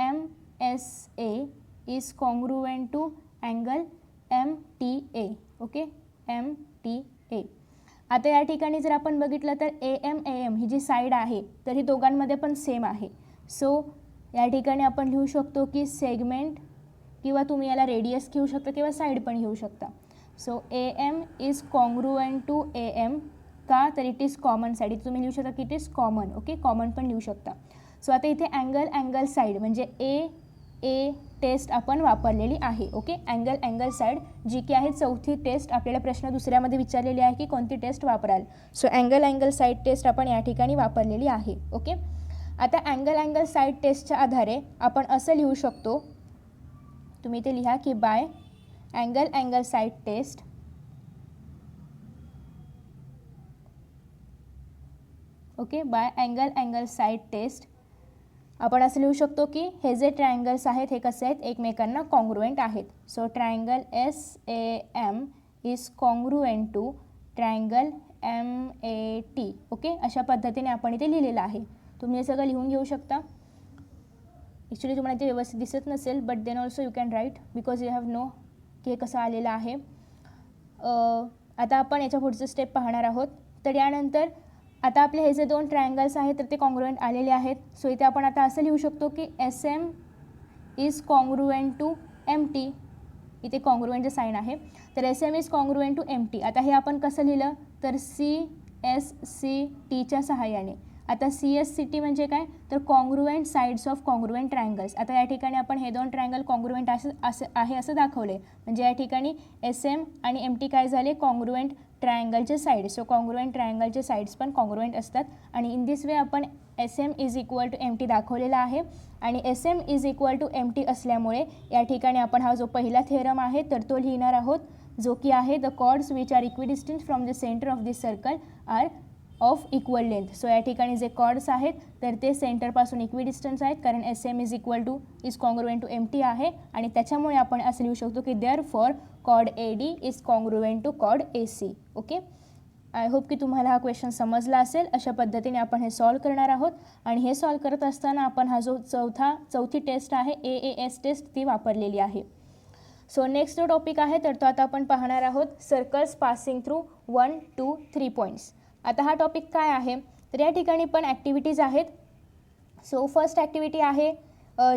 Speaker 2: MSA is congruent to angle MTA. Okay, MTA. आता या ठिकाणी जर आपण बघितलं तर AM ही जी साईड आहे तर ही दोघांमध्ये पण सेम आहे. या ठिकाणी आपण लिहू शकतो की सेगमेंट किंवा तुम्ही याला रेडियस घेऊ शकता किंवा साईड पण घेऊ शकता. AM is congruent to AM का तर इट इज कॉमन साईड, इथे तुम्ही लिहू शकता की it is common. Okay, common पण लिहू शकता. आता इथे अँगल साईड म्हणजे A टेस्ट आपण वापरलेली आहे. ओके, अँगल साईड जी की आहे चौथी टेस्ट. आपल्याला प्रश्न दुसऱ्यामध्ये विचारलेली आहे की कोणती टेस्ट वापराल. अँगल साईड टेस्ट आपण या ठिकाणी वापरलेली आहे. ओके, आता अँगल साईड टेस्टच्या आधारे आपण असं लिहू शकतो, तुम्ही इथे लिहा की by angle side test okay, by angle side test आपण असं लिहू शकतो की हे जे ट्रायंगल्स आहेत हे कसे आहेत, एकमेकांना कॉन्ग्रुएंट आहेत. Triangle SAM is congruent to triangle MAT. Okay, अशा पद्धतीने आपण इथे लिहिलेलं आहे. तुम्ही हे सगळं लिहून घेऊ शकता. ॲक्च्युली तुम्हाला ते व्यवस्थित दिसत नसेल, but then also you can write because you have know की हे कसं आलेलं आहे. आता आपण याच्या पुढचं स्टेप पाहणार आहोत. तर यानंतर आता आपले हे जे दोन ट्रायंगल्स आहेत तर ते कॉन्ग्रुएंट आलेले आहेत. इथे आपण आता असं लिहू शकतो की SM is congruent to MT. इथे कॉन्ग्रुएंटचं साईन आहे, तर SM is congruent to MT. आता हे आपण कसं लिहिलं तर CSCTच्या सहाय्याने. आता CSCT म्हणजे काय तर congruent sides of congruent triangles. आता या ठिकाणी आपण हे दोन ट्रायंगल कॉन्ग्रुएंट असं दाखवले, म्हणजे या ठिकाणी SM आणि MT काय झाले कॉन्ग्रुएंट ट्रायंगलचे साईड. कॉन्ग्रुएंट ट्रायंगलचे साईड्स पण कॉन्ग्रुएंट असतात आणि इन दिस वे आपण SM is equal to MT दाखवलेला आहे. आणि SM is equal to MT असल्यामुळे या ठिकाणी आपण हा जो पहिला थेरम आहे तर तो लिहिणार आहोत, जो की आहे the chords which are equidistant from the centre of this circle are of equal length. या ठिकाणी जे कॉर्ड्स आहेत तर ते सेंटरपासून इक्विडिस्टन्स आहेत, कारण SM is equal to is congruent to MT आहे आणि त्याच्यामुळे आपण असं लिहू शकतो की therefore chord AD is congruent to chord AC. Okay, I hope की तुम्हाला हा क्वेश्चन समजला असेल. अशा पद्धतीने आपण हे सॉल्व करणार आहोत आणि हे सॉल्व करत असताना आपण हा जो चौथी टेस्ट आहे AAS टेस्ट ती वापरलेली आहे. नेक्स्ट जो टॉपिक आहे तर तो आता आपण पाहणार आहोत सर्कल्स पासिंग थ्रू 1, 2, 3 पॉईंट्स. आता हा टॉपिक काय आहे तर या ठिकाणी पण ॲक्टिव्हिटीज आहेत. फर्स्ट ॲक्टिव्हिटी आहे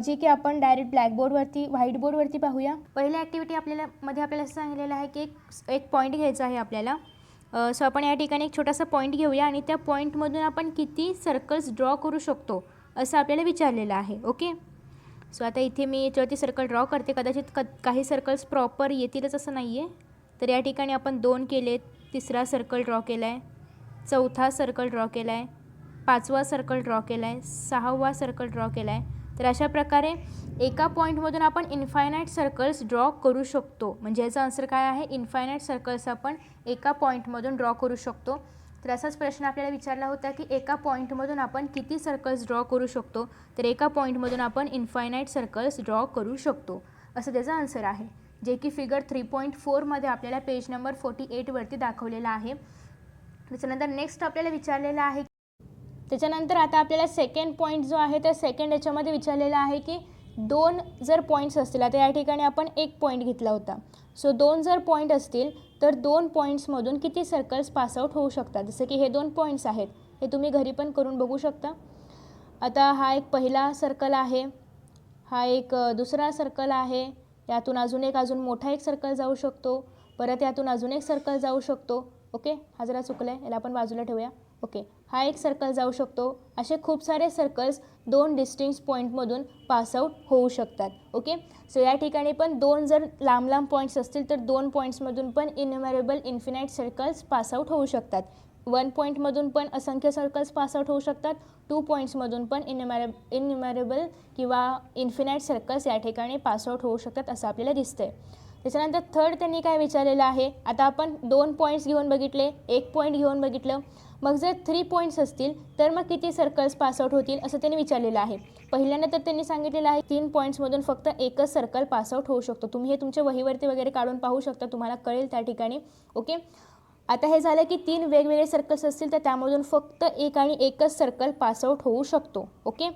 Speaker 2: जी की आपण डायरेक्ट ब्लॅकबोर्डवरती व्हाईट बोर्डवरती पाहूया. पहिल्या ॲक्टिव्हिटी आपल्याला सांगितलेलं आहे की एक पॉईंट घ्यायचा आहे आपल्याला. आपण या ठिकाणी एक छोटासा पॉईंट घेऊया आणि त्या पॉईंटमधून आपण किती सर्कल्स ड्रॉ करू शकतो असं आपल्याला विचारलेलं आहे. ओके, आता इथे मी याच्यावरती सर्कल ड्रॉ करते. कदाचित काही सर्कल्स प्रॉपर येतीलच असं नाही आहे. तर या ठिकाणी आपण 2 केलेत, तिसरा सर्कल ड्रॉ केला आहे, चौथा सर्कल ड्रॉ केला आहे, 5वा सर्कल ड्रॉ केला आहे, 6वा सर्कल ड्रॉ केला आहे. तर अशा प्रकारे एका पॉईंटमधून आपण इन्फायनाईट सर्कल्स ड्रॉ करू शकतो. म्हणजे याचा आन्सर काय आहे, इन्फायनाईट सर्कल्स आपण एका पॉईंटमधून ड्रॉ करू शकतो. तर असाच प्रश्न आपल्याला विचारला होता की एका पॉईंटमधून आपण किती सर्कल्स ड्रॉ करू शकतो. तर एका पॉईंटमधून आपण इन्फायनाईट सर्कल्स ड्रॉ करू शकतो असं त्याचं आन्सर आहे, जे की फिगर 3.4मध्ये आपल्याला पेज नंबर 48वरती दाखवलेला आहे. त्याच्यानंतर नेक्स्ट आपल्याला विचारलेलं आहे, त्याच्यानंतर आता आपल्याला सेकंड पॉईंट जो आहे तर सेकंड याच्यामध्ये विचारलेला आहे की 2 जर पॉईंट्स असतील, आता या ठिकाणी आपण एक पॉईंट घेतला होता. सो 2 जर पॉईंट असतील तर 2 पॉईंट्समधून किती सर्कल्स पासआउट होऊ शकतात. जसं की हे 2 पॉईंट्स आहेत, हे तुम्ही घरी पण करून बघू शकता. आता हा एक पहिला सर्कल आहे, हा एक दुसरा सर्कल आहे, यातून अजून मोठा एक सर्कल जाऊ शकतो, परत यातून अजून एक सर्कल जाऊ शकतो. ओके, हा जरा चुकला आहे, याला आपण बाजूला ठेवूया. ओके, हा एक सर्कल जाऊ शकतो. असे खूप सारे सर्कल्स 2 डिस्टिंक्ट पॉईंटमधून पासआउट होऊ शकतात. ओके, सो या ठिकाणी पण 2 जर लांब पॉईंट्स असतील तर 2 पॉईंट्समधून पण इन्युमरेबल इन्फिनाईट सर्कल्स पासआउट होऊ शकतात. 1 पॉईंटमधून पण असंख्य सर्कल्स पासआउट होऊ शकतात. 2 पॉईंट्समधून पण इन्युमरेबल किंवा इन्फिनाईट सर्कल्स या ठिकाणी पासआउट होऊ शकतात असं आपल्याला दिसतंय. त्याच्यानंतर थर्ड त्यांनी काय विचारलेलं आहे, आता आपण 2 पॉईंट्स घेऊन बघितले, 1 पॉईंट घेऊन बघितलं, मग जर 3 पॉईंट्स असतील तर मग किती सर्कल्स पासआउट होतील असं त्यांनी विचारलेलं आहे. पहिल्यांदा तर त्यांनी सांगितलेलं आहे 3 पॉईंट्समधून फक्त एकच सर्कल पासआउट होऊ शकतो. तुम्ही हे तुमच्या वहीवरती वगैरे काढून पाहू शकता, तुम्हाला कळेल त्या ठिकाणी. ओके, आता हे झालं की 3 वेगवेगळे सर्कल्स असतील तर त्यामधून फक्त एक आणि एकच सर्कल पासआउट होऊ शकतो. ओके,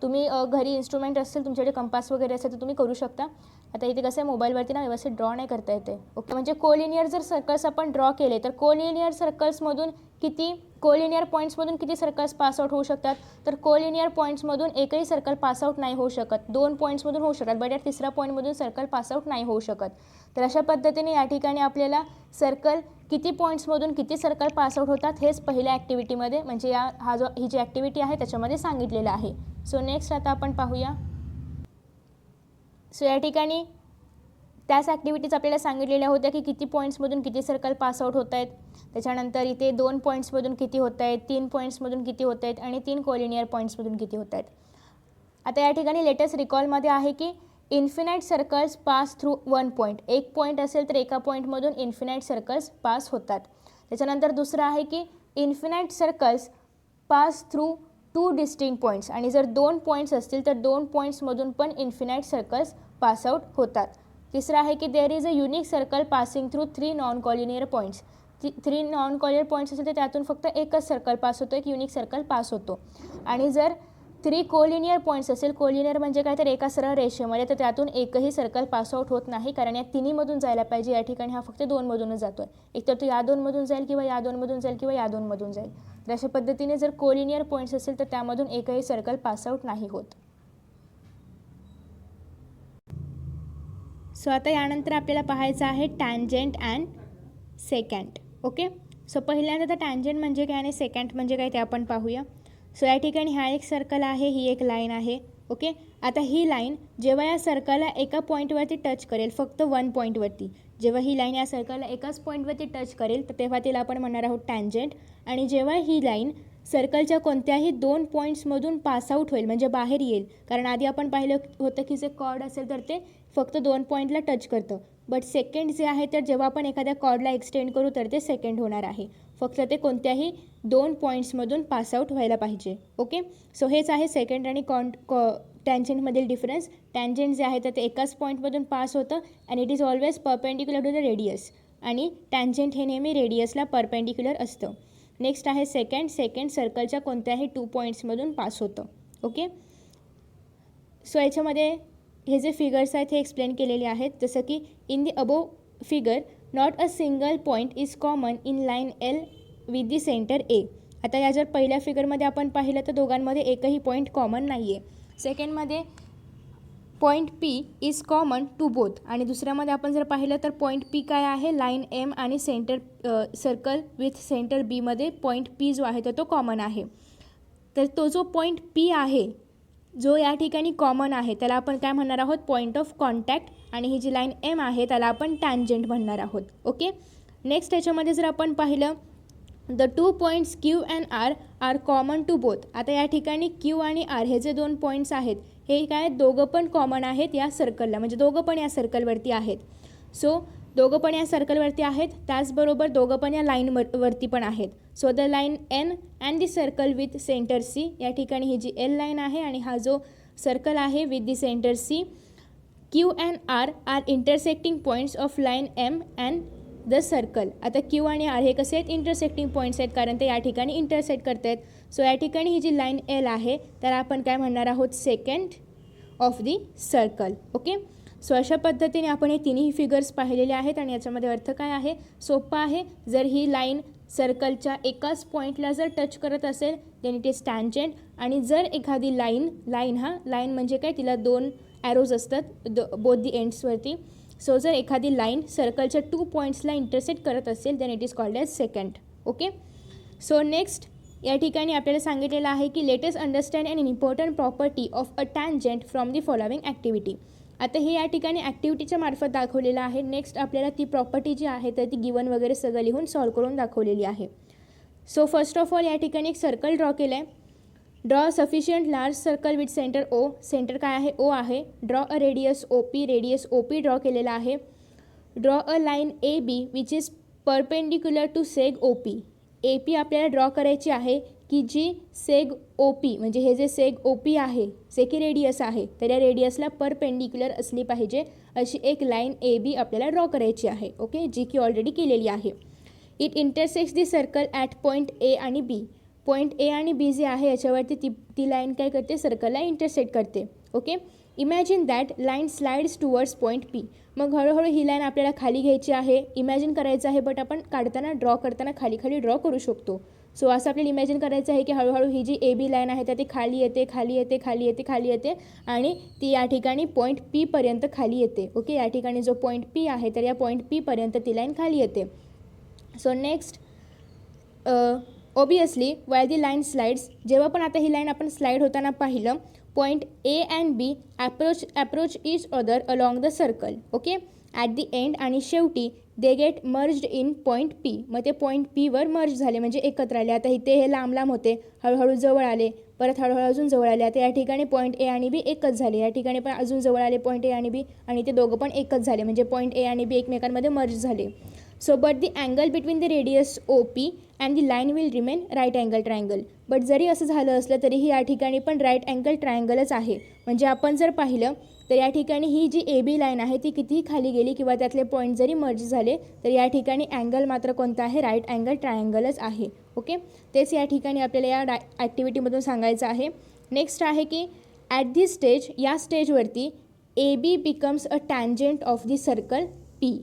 Speaker 2: तुम्ही घरी इन्स्ट्रुमेंट असतील, तुमच्याकडे कंपास वगैरे असेल तर तुम्ही करू शकता. आता इथे कसं आहे, मोबाईलवरती ना व्यवस्थित ड्रॉ नाही करता येते. ओके, म्हणजे कोलिनियर जर सर्कल्स आपण ड्रॉ केले तर कोलिनियर सर्कल्समधून कोलिनियर पॉईंट्समधून किती सर्कल्स पासआउट होऊ शकतात. तर कोलिनियर पॉईंट्समधून एकही सर्कल पासआउट नाही होऊ शकत. 2 पॉईंट्समधून होऊ शकतात, बट या तिसऱ्या पॉईंटमधून सर्कल पासआउट नाही होऊ शकत. तर अशा पद्धतीने या ठिकाणी आपल्याला सर्कल किती पॉईंट्समधून किती सर्कल पासआउट होतात हेच पहिल्या ॲक्टिव्हिटीमध्ये म्हणजे ही जी ॲक्टिव्हिटी आहे त्याच्यामध्ये सांगितलेलं आहे. सो नेक्स्ट आता आपण पाहूया. सो या ठिकाणी त्याच ॲक्टिव्हिटीज आपल्याला सांगितलेल्या होत्या की किती पॉईंट्समधून किती सर्कल पासआउट होत आहेत. त्याच्यानंतर इथे 2 पॉईंट्समधून किती होत आहेत, 3 पॉईंट्समधून किती होत आहेत आणि 3 कोलिनियर पॉईंट्समधून किती होत आहेत. आता या ठिकाणी लेटेस्ट रिकॉलमध्ये आहे की infinite circles pass through 1 point. एक पॉईंट असेल तर एका पॉईंटमधून इन्फिनाईट सर्कल्स पास होतात. त्याच्यानंतर दुसरं आहे की infinite circles pass through 2 distinct points, आणि जर 2 पॉईंट्स असतील तर 2 पॉईंट्समधून पण इन्फिनाईट सर्कल्स पासआउट होतात. तिसरं आहे की there is a unique circle passing through 3 non collinear points. 3 non collinear points असेल तर त्यातून फक्त एकच सर्कल पास होतो, एक युनिक सर्कल पास होतो. आणि जर 3 कोलिनियर पॉईंट्स असेल, कोलिनियर म्हणजे काय तर एका सरळ रेषेमध्ये, तर त्यातून एकही सर्कल पासआउट होत नाही, कारण या तिन्हीमधून जायला पाहिजे. या ठिकाणी हा फक्त 2मधूनच जातो आहे. एकतर तो या 2मधून जाईल किंवा या 2मधून जाईल किंवा या 2मधून जाईल. तर अशा पद्धतीने जर कोलिनियर पॉईंट्स असेल तर त्यामधून एकही सर्कल पासआउट नाही होत. सो आता यानंतर आपल्याला पाहायचं आहे tangent and secant. Okay, so पहिल्यांदा तर टँजंट म्हणजे काय आणि सेकंट म्हणजे काय ते आपण पाहूया. सो या ठिकाणी हा एक सर्कल आहे, ही एक लाईन आहे. ओके, आता ही लाईन जेव्हा या सर्कलला एका पॉईंटवरती टच करेल, फक्त 1 पॉईंटवरती, जेव्हा ही लाईन या सर्कलला एकाच पॉईंटवरती टच करेल तर तेव्हा तिला आपण म्हणणार आहोत टँजंट. आणि जेव्हा ही लाईन सर्कलच्या कोणत्याही 2 पॉईंट्समधून पासआउट होईल म्हणजे बाहेर येईल, कारण आधी आपण पाहिलं होतं की जे कॉर्ड असेल तर ते फक्त 2 पॉईंटला टच करतं, बट सेकंड जे आहे तर जेव्हा आपण एखाद्या कॉर्डला एक्सटेंड करू तर ते सेकंड होणार आहे. फक्त ते कोणत्याही 2 पॉईंट्समधून पासआउट व्हायला पाहिजे. ओके, सो हेच आहे सेकंड आणि टँजंटमधील डिफरन्स. टँजंट जे आहे तर ते एकाच पॉईंटमधून पास होतं and it is always perpendicular to the radius, आणि टँजंट हे नेहमी रेडियसला परपेंडिक्युलर असतं. नेक्स्ट आहे सेकंड. सेकंड सर्कलच्या कोणत्याही 2 पॉईंट्समधून पास होतं. ओके, सो याच्यामध्ये हे जे फिगर्स आहेत हे एक्सप्लेन केलेले आहेत, जसं की in the above figure not a single point is common in line L with the centre A. आता या जर पहिल्या फिगरमध्ये आपण पाहिलं तर दोघांमध्ये एकही पॉईंट कॉमन नाही आहे. सेकंडमध्ये point P is common to both, आणि दुसऱ्यामध्ये आपण जर पाहिलं तर पॉईंट पी काय आहे, लाईन एम आणि सेंटर सर्कल विथ सेंटर बीमध्ये पॉईंट पी जो आहे तर तो कॉमन आहे. तर तो जो पॉईंट पी आहे जो या ठिकाणी कॉमन आहे त्याला आपण काय म्हणणार आहोत, पॉईंट ऑफ कॉन्टॅक्ट, आणि ही जी लाईन एम आहे त्याला आपण टँजंट म्हणणार आहोत. ओके, नेक्स्ट याच्यामध्ये जर आपण पाहिलं the 2 points Q and R are common to both. आता या ठिकाणी क्यू आणि आर हे जे 2 पॉईंट्स आहेत हे काय दोघं पण कॉमन आहेत या सर्कलला, म्हणजे दोघं पण या सर्कलवरती आहेत. सो दोघं पण या सर्कलवरती आहेत, त्याचबरोबर दोघं पण या लाईनवरती पण आहेत. So the line N and the circle with centre C, या ठिकाणी ही जी एल लाईन आहे आणि हा जो सर्कल आहे with the centre C. Q and R are intersecting points of line M and the circle. आता क्यू आणि आर हे कसे आहेत, इंटरसेक्टिंग पॉईंट्स आहेत, कारण ते या ठिकाणी इंटरसेक्ट करत आहेत. सो या ठिकाणी ही जी लाईन एल आहे त्याला आपण काय म्हणणार आहोत, second of the circle. Okay. So अशा पद्धतीने आपण हे तिन्ही फिगर्स पाहिलेले आहेत आणि याच्यामध्ये अर्थ काय आहे, सोपं आहे. जर ही लाईन सर्कलच्या एकाच पॉईंटला जर टच करत असेल देन इट इज टँजंट, आणि जर एखादी लाईन म्हणजे काय, तिला 2 ॲरोज असतात बोथ दी एंड्सवरती. सो जर एखादी लाईन सर्कलच्या 2 पॉईंट्सला इंटरसेक्ट करत असेल then it is called as secant. Okay. So next या ठिकाणी आपल्याला सांगितलेलं आहे की let us understand an important property of a tangent from the following activity. आता हे या ठिकाणी ॲक्टिव्हिटीच्या मार्फत दाखवलेलं आहे. नेक्स्ट आपल्याला ती प्रॉपर्टी जी आहे तर ती गिवन वगैरे सगळं लिहून सॉल्व करून दाखवलेली आहे. सो फर्स्ट ऑफ ऑल या ठिकाणी एक सर्कल ड्रॉ केलं आहे. Draw sufficient large circle with centre O, centre काय आहे, ओ आहे. Draw a radius O P draw केलेला आहे. Draw a line A B which is perpendicular to seg O P. A P आपल्याला ड्रॉ करायची आहे की जी सेग ओ पी, म्हणजे हे जे सेग ओ पी आहे, सेकी रेडियस आहे, तर या रेडियसला परपेंडिक्युलर असली पाहिजे अशी एक लाईन ए बी आपल्याला ड्रॉ करायची आहे. ओके, जी की ऑलरेडी केलेली आहे. It intersects the circle at point A आणि बी. पॉईंट ए आणि बी जे आहे याच्यावरती ती लाईन काय करते, सर्कलला इंटरसेक्ट करते. Okay. Imagine that line slides towards point P. मग हळूहळू ही लाईन आपल्याला खाली घ्यायची आहे, इमॅजिन करायचं आहे, बट आपण काढताना ड्रॉ करताना खाली खाली ड्रॉ करू शकतो. सो असं आपल्याला इमॅजिन करायचं आहे की हळूहळू ही जी ए बी लाईन आहे तर ती खाली येते आणि ती या ठिकाणी पॉईंट पीपर्यंत खाली येते. ओके, या ठिकाणी जो पॉईंट पी आहे तर या पॉईंट पीपर्यंत ती लाईन खाली येते. So next obviously why the line slides, जेव्हा पण आता ही लाईन आपण स्लाईड होताना पाहिलं, point A and B approach each other along the circle. Okay, at the end आणि शेवटी they get merged in point P. मग ते पॉईंट पीवर मर्ज झाले म्हणजे एकत्र आले. आता इथे हे लांब होते, हळूहळू जवळ आले, परत हळूहळू अजून जवळ आले. आता या ठिकाणी पॉईंट ए आणि बी एकच झाले, या ठिकाणी पण अजून जवळ आले पॉईंट ए आणि बी, आणि ते दोघं पण एकच झाले म्हणजे पॉईंट ए आणि बी एकमेकांमध्ये मर्ज झाले. So but the angle between the radius O P and the line will remain right angle triangle. But जरी असं झालं असलं तरीही या ठिकाणी पण राईट अँगल ट्रायंगलच आहे. म्हणजे आपण जर पाहिलं तर या ठिकाणी ही जी ए बी लाईन आहे ती कितीही खाली गेली किंवा त्यातले पॉईंट जरी मर्ज झाले तर या ठिकाणी अँगल मात्र कोणता आहे, राईट अँगल ट्रायंगलच आहे. ओके, तेच या ठिकाणी आपल्याला या ॲक्टिव्हिटीमधून सांगायचं आहे. नेक्स्ट आहे की ॲट दी स्टेज, या स्टेजवरती A B becomes a tangent of the circle P.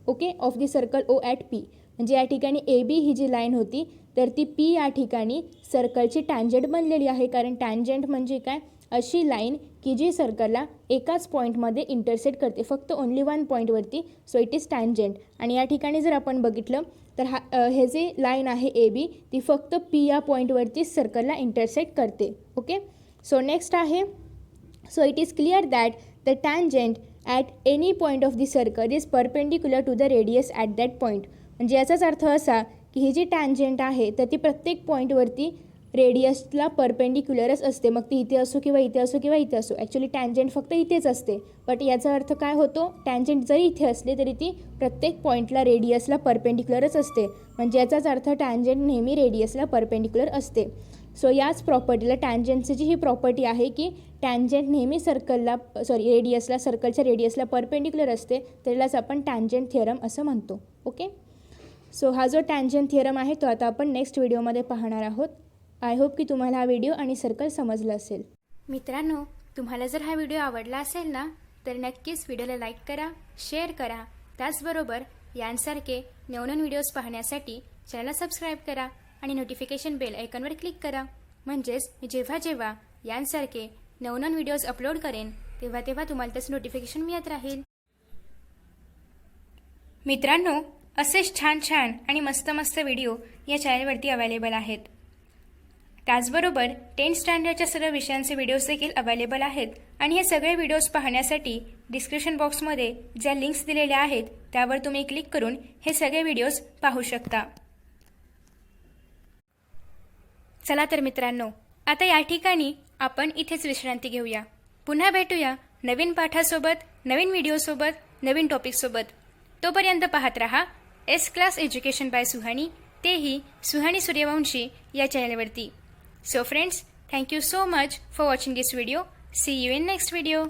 Speaker 2: Okay, of the circle O at P. म्हणजे या ठिकाणी A B he G line होती तर ती पी या ठिकाणी सर्कलची टँजंट बनलेली आहे. कारण टँजंट म्हणजे काय, अशी लाईन की जी सर्कलला एकाच पॉईंटमध्ये इंटरसेक्ट करते, फक्त ओन्ली 1 पॉईंटवरती. So it is tangent. आणि या ठिकाणी जर आपण बघितलं तर हे जे लाईन आहे ए बी ती फक्त पी या पॉईंटवरतीच सर्कलला इंटरसेक्ट करते. ओके. सो नेक्स्ट आहे, so it is clear that the tangent at any point of the circle is perpendicular to the radius at that point. म्हणजे याचाच अर्थ असा की ही जी टँजंट आहे तर ती प्रत्येक पॉईंटवरती रेडियसला परपेंडिक्युलरच असते. मग ती इथे असो किंवा इथे असो किंवा इथे असो. ॲक्च्युली टँजंट फक्त इथेच असते, बट याचा अर्थ काय होतो, टँजंट जरी इथे असली तरी ती प्रत्येक पॉईंटला रेडियसला परपेंडिक्युलरच असते. म्हणजे याचाच अर्थ टँजंट नेहमी रेडियसला परपेंडिक्युलर असते. सो याच प्रॉपर्टीला, टँजंटची जी ही प्रॉपर्टी आहे की टँजंट नेहमी रेडियसला, सर्कलच्या रेडियसला परपेंडिक्युलर असते, त्यालाच आपण टँजंट थिअरम असं म्हणतो. ओके. सो हा जो टँजंट थिअरम आहे तो आता आपण नेक्स्ट व्हिडिओमध्ये पाहणार आहोत. आय होप की तुम्हाला हा व्हिडिओ आणि सर्कल समजलं असेल.
Speaker 1: मित्रांनो, तुम्हाला जर हा व्हिडिओ आवडला असेल ना तर नक्कीच व्हिडिओला लाईक करा, शेअर करा. त्याचबरोबर यांसारखे नवनवीन व्हिडिओज पाहण्यासाठी चॅनलला सबस्क्राईब करा आणि नोटिफिकेशन बेल आयकॉनवर क्लिक करा. म्हणजेच मी जेव्हा यांसारखे नवनवीन व्हिडिओज अपलोड करेन तेव्हा तुम्हाला त्याचं नोटिफिकेशन मिळत राहील. मित्रांनो, असेच छान आणि मस्त व्हिडिओ या चॅनलवरती अवेलेबल आहेत. त्याचबरोबर 10th स्टँडर्डच्या सर्व विषयांचे व्हिडिओज देखील अवेलेबल आहेत. आणि हे सगळे व्हिडिओज पाहण्यासाठी डिस्क्रिप्शन बॉक्समध्ये ज्या लिंक्स दिलेल्या आहेत त्यावर तुम्ही क्लिक करून हे सगळे व्हिडिओज पाहू शकता. चला तर मित्रांनो, आता या ठिकाणी आपण इथेच विश्रांती घेऊया. पुन्हा भेटूया नवीन पाठासोबत, नवीन व्हिडिओसोबत, नवीन टॉपिकसोबत. तोपर्यंत पाहत रहा S class education by Suhani. तेही सुहानी सूर्यवंशी या चॅनलवरती. So friends, thank you so much for watching this video. See you in next video.